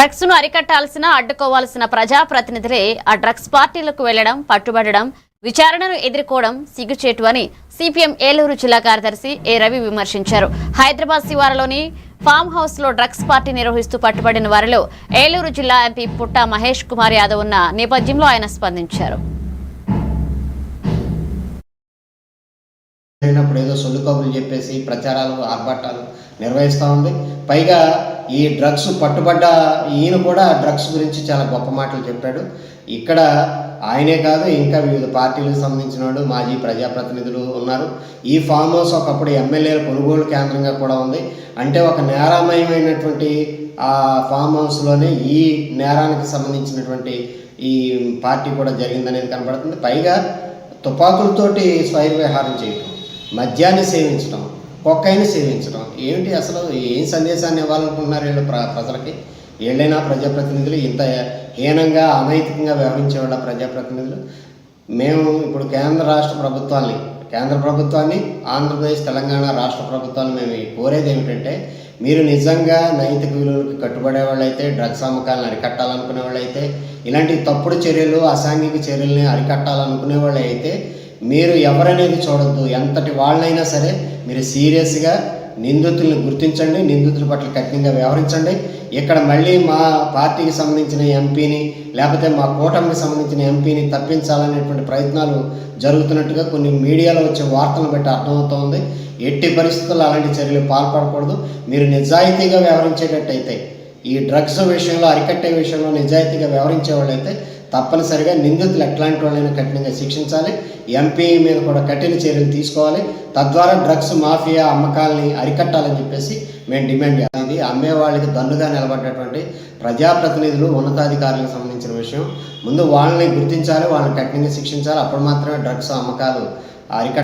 Drugs ను అరికట్టాల్సిన అడ్డుకోవాల్సిన ప్రజాప్రతినిధులే ఆ drugs పార్టీలకు వెళ్లడం, పట్టుబడడం, విచారణను ఎదుర్కోవడం సిగ్గుచేటు అని సిపిఎం ఏలూరు జిల్లా కార్యదర్శి ఏ రవి విమర్శించారు. హైదరాబాద్ శివారులోని ఫామ్ హౌస్ లో డ్రగ్స్ పార్టీ నిర్వహిస్తూ పట్టుబడిన వారిలో ఏలూరు జిల్లా ఎంపీ పుట్ట మహేష్ కుమార్ యాదవ్ ఉన్న నేపథ్యంలో ఆయన స్పందించారు. ఏదో సొల్లు కబుర్లు చెప్పేసి ప్రచారాలు ఆర్భాటాలు నిర్వహిస్తూ ఉంది. పైగా ఈ డ్రగ్స్ పట్టుబడ్డ ఈయన కూడా డ్రగ్స్ గురించి చాలా గొప్ప మాటలు చెప్పాడు. ఇక్కడ ఆయనే కాదు, ఇంకా వివిధ పార్టీలకు సంబంధించిన వాళ్ళు, మాజీ ప్రజాప్రతినిధులు ఉన్నారు. ఈ ఫామ్ హౌస్ ఒకప్పుడు ఎమ్మెల్యేల కొనుగోలు కేంద్రంగా కూడా ఉంది. అంటే ఒక నేరామయమైనటువంటి ఆ ఫామ్ హౌస్లోనే ఈ నేరానికి సంబంధించినటువంటి ఈ పార్టీ కూడా జరిగిందనేది కనబడుతుంది. పైగా తుపాకులతోటి స్వైర విహారం చేయటం, మద్యాన్ని సేవించడం, కొక్కైని సేవించడం, ఏమిటి అసలు ఏం సందేశాన్ని ఇవ్వాలనుకుంటున్నారు వీళ్ళు ప్రజలకి? ఏళ్ళైనా ప్రజాప్రతినిధులు ఇంత హీనంగా అనైతికంగా వ్యవహరించే వాళ్ళ ప్రజాప్రతినిధులు. మేము ఇప్పుడు కేంద్ర ప్రభుత్వాన్ని ఆంధ్రప్రదేశ్, తెలంగాణ రాష్ట్ర ప్రభుత్వాన్ని మేము కోరేది ఏమిటంటే, మీరు నిజంగా నైతిక విలువలకు కట్టుబడే వాళ్ళైతే, డ్రగ్స్ అమ్మకాలను అరికట్టాలనుకునే వాళ్ళైతే, ఇలాంటి తప్పుడు చర్యలు, అసాంఘిక చర్యల్ని అరికట్టాలనుకునే వాళ్ళు అయితే మీరు ఎవరనేది చూడొద్దు. ఎంతటి వాళ్ళైనా సరే మీరు సీరియస్గా నిందితుల్ని గుర్తించండి, నిందితుల పట్ల కఠినంగా వ్యవహరించండి. ఇక్కడ మళ్ళీ మా పార్టీకి సంబంధించిన ఎంపీని, లేకపోతే మా కూటమికి సంబంధించిన ఎంపీని తప్పించాలనేటువంటి ప్రయత్నాలు జరుగుతున్నట్టుగా కొన్ని మీడియాలో వచ్చే వార్తలను బట్టి అర్థమవుతోంది. ఎట్టి పరిస్థితుల్లో అలాంటి చర్యలు పాల్పడకూడదు. మీరు నిజాయితీగా వ్యవహరించేటట్టయితే, ఈ డ్రగ్స్ విషయంలో, అరికట్టే విషయంలో నిజాయితీగా వ్యవహరించే వాళ్ళైతే తప్పనిసరిగా నిందితులు ఎట్లాంటి వాళ్ళైనా కఠినంగా శిక్షించాలి. ఎంపీ మీద కూడా కఠిన చర్యలు తీసుకోవాలి. తద్వారా డ్రగ్స్ మాఫియా అమ్మకాలని అరికట్టాలని చెప్పేసి మేము డిమాండ్ చేయాలి. ఇది అమ్మే వాళ్ళకి దన్నుగా నిలబడ్డటువంటి ప్రజాప్రతినిధులు, ఉన్నతాధికారులకు సంబంధించిన విషయం. ముందు వాళ్ళని గుర్తించాలి, వాళ్ళని కఠినంగా శిక్షించాలి. అప్పుడు మాత్రమే డ్రగ్స్ అమ్మకాలు అరికట్టాలి.